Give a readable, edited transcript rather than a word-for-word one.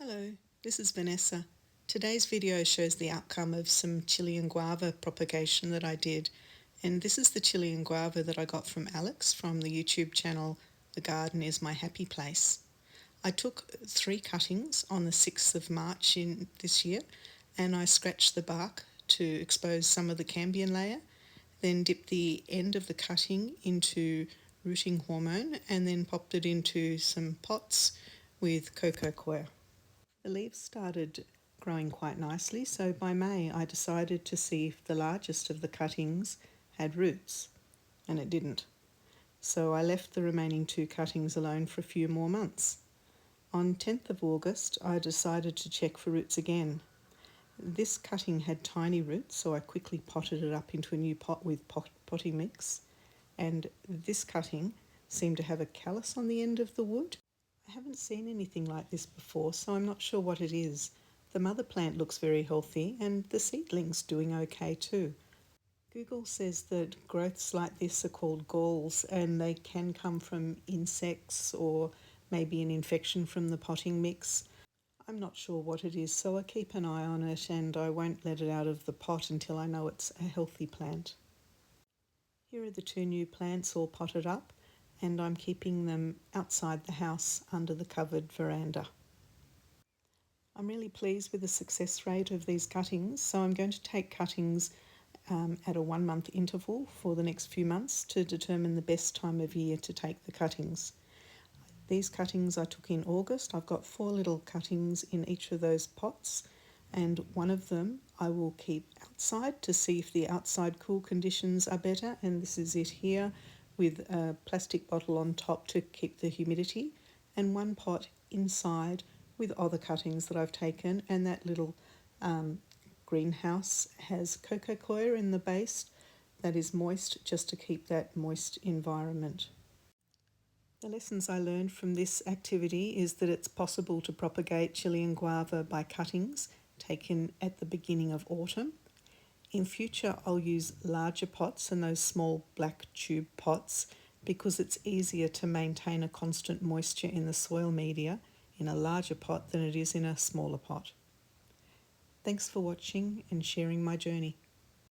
Hello, this is Vanessa. Today's video shows the outcome of some Chilean guava propagation that I did, and this is the Chilean guava that I got from Alex from the YouTube channel The Garden is My Happy Place. I took 3 cuttings on the 6th of March in this year, and I scratched the bark to expose some of the cambium layer, then dipped the end of the cutting into rooting hormone and then popped it into some pots with coco coir. The leaves started growing quite nicely, so by May I decided to see if the largest of the cuttings had roots, and it didn't. So I left the remaining 2 cuttings alone for a few more months. On 10th of August I decided to check for roots again. This cutting had tiny roots, so I quickly potted it up into a new pot with potting mix, and this cutting seemed to have a callus on the end of the wood. I haven't seen anything like this before, so I'm not sure what it is. The mother plant looks very healthy and the seedling's doing okay too. Google says that growths like this are called galls and they can come from insects or maybe an infection from the potting mix. I'm not sure what it is, so I keep an eye on it and I won't let it out of the pot until I know it's a healthy plant. Here are the 2 new plants all potted up, and I'm keeping them outside the house under the covered veranda. I'm really pleased with the success rate of these cuttings, so I'm going to take cuttings at a 1-month interval for the next few months to determine the best time of year to take the cuttings. These cuttings I took in August. I've got 4 little cuttings in each of those pots, and one of them I will keep outside to see if the outside cool conditions are better, and this is it here with a plastic bottle on top to keep the humidity, and one pot inside with other cuttings that I've taken, and that little greenhouse has coco coir in the base that is moist, just to keep that moist environment. The lessons I learned from this activity is that it's possible to propagate Chilean guava by cuttings taken at the beginning of autumn. In future I'll use larger pots than those small black tube pots because it's easier to maintain a constant moisture in the soil media in a larger pot than it is in a smaller pot. Thanks for watching and sharing my journey.